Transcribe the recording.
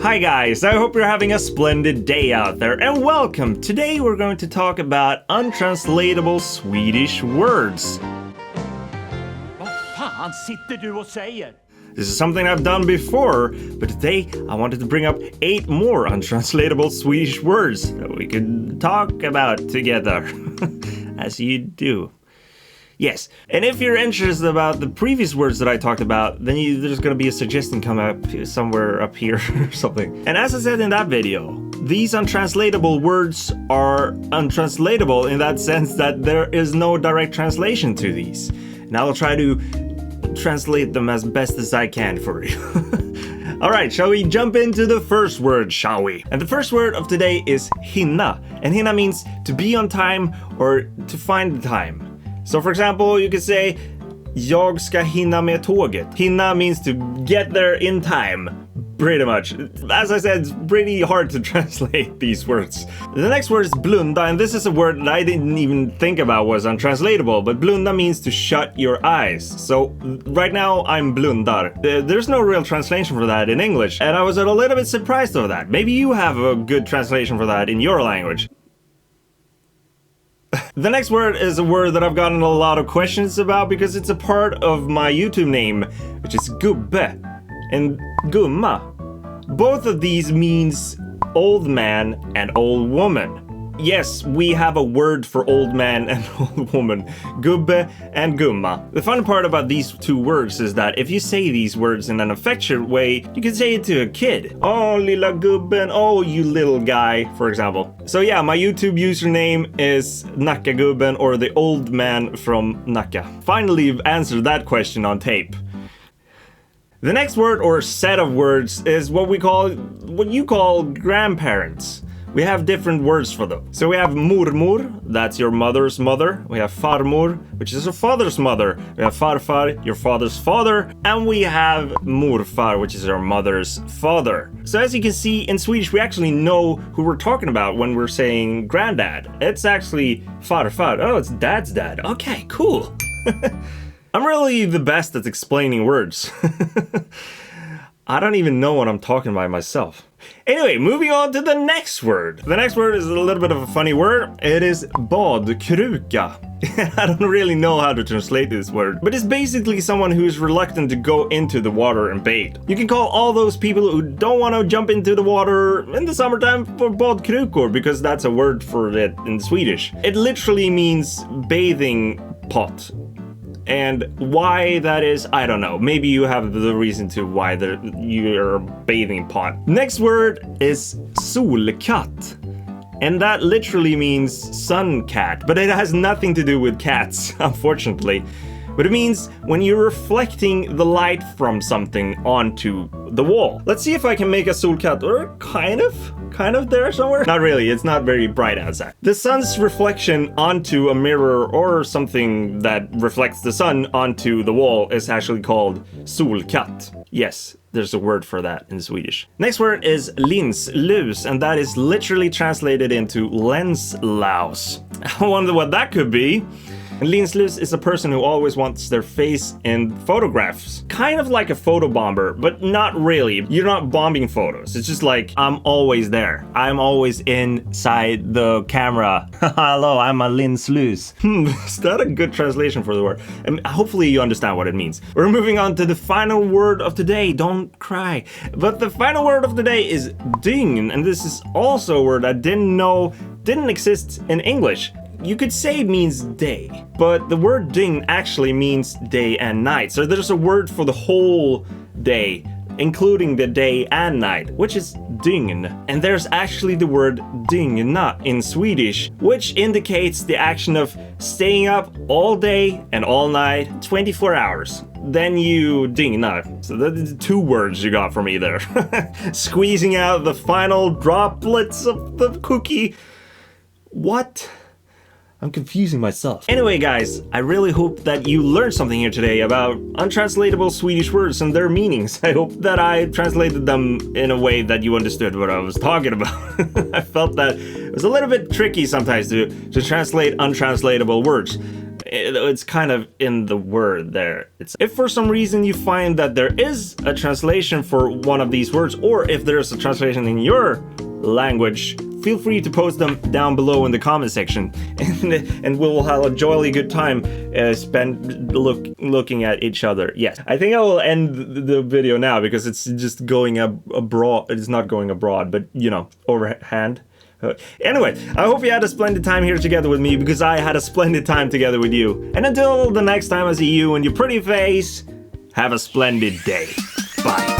Hi guys, I hope you're having a splendid day out there, and welcome! Today we're going to talk about untranslatable Swedish words. Vad fan sitter du och säger? This is something I've done before, but today I wanted to bring up 8 more untranslatable Swedish words that we could talk about together, as you do. Yes, and if you're interested about the previous words that I talked about, then there's gonna be a suggestion come up somewhere up here or something. And as I said in that video, these untranslatable words are untranslatable in that sense that there is no direct translation to these. And I'll try to translate them as best as I can for you. Alright, shall we jump into the first word, shall we? And the first word of today is Hina. And Hina means to be on time or to find the time. So for example, you could say Jag ska hinna med tåget. Hinna means to get there in time, pretty much. As I said, it's pretty hard to translate these words. The next word is blunda, and this is a word that I didn't even think about was untranslatable, but blunda means to shut your eyes. So right now I'm blundar. There's no real translation for that in English, and I was a little bit surprised of that. Maybe you have a good translation for that in your language. The next word is a word that I've gotten a lot of questions about because it's a part of my YouTube name, which is gubbe and gumma. Both of these means old man and old woman. Yes, we have a word for old man and old woman, gubbe and gumma. The fun part about these two words is that if you say these words in an affectionate way, you can say it to a kid. Oh, lilla gubben, oh, you little guy, for example. So yeah, my YouTube username is Nackagubben, or the old man from Nacka. Finally, you've answered that question on tape. The next word or set of words is what you call grandparents. We have different words for them. So we have mormor, that's your mother's mother. We have farmor, which is your father's mother. We have farfar, your father's father. And we have morfar, which is our mother's father. So as you can see, in Swedish, we actually know who we're talking about when we're saying granddad. It's actually farfar. Oh, it's dad's dad. Okay, cool. I'm really the best at explaining words. I don't even know what I'm talking about myself. Anyway, moving on to the next word. The next word is a little bit of a funny word. It is badkruka. I don't really know how to translate this word, but it's basically someone who is reluctant to go into the water and bathe. You can call all those people who don't want to jump into the water in the summertime for badkrukor, because that's a word for it in Swedish. It literally means bathing pot. And why that is, I don't know. Maybe you have the reason to why you're bathing pot. Next word is Sucat. And that literally means sun cat, but it has nothing to do with cats, unfortunately. But it means when you're reflecting the light from something onto the wall. Let's see if I can make a Sucat, or kind of there somewhere. Not really, it's not very bright outside. The sun's reflection onto a mirror or something that reflects the sun onto the wall is actually called solkatt. Yes, there's a word for that in Swedish. Next word is linslus, and that is literally translated into lens louse. I wonder what that could be. And linslus is a person who always wants their face in photographs. Kind of like a photo bomber, but not really. You're not bombing photos. It's just like, I'm always there. I'm always inside the camera. Hello, I'm a linslus. Is that a good translation for the word? And hopefully you understand what it means. We're moving on to the final word of today. Don't cry. But the final word of the day is dygn. And this is also a word I didn't exist in English. You could say it means day, but the word dygn actually means day and night. So there's a word for the whole day, including the day and night, which is dygn. And there's actually the word dygna in Swedish, which indicates the action of staying up all day and all night, 24 hours. Then you dygna. So that's 2 words you got from me there. Squeezing out the final droplets of the cookie. What? I'm confusing myself. Anyway, guys, I really hope that you learned something here today about untranslatable Swedish words and their meanings. I hope that I translated them in a way that you understood what I was talking about. I felt that it was a little bit tricky sometimes to translate untranslatable words. It's kind of in the word there. If for some reason you find that there is a translation for one of these words, or if there's a translation in your language, feel free to post them down below in the comment section, and we'll have a jolly good time spend looking at each other. Yes, I think I will end the video now because it's just going abroad. It's not going abroad, but you know, overhand. Anyway, I hope you had a splendid time here together with me, because I had a splendid time together with you. And until the next time I see you and your pretty face, have a splendid day. Bye.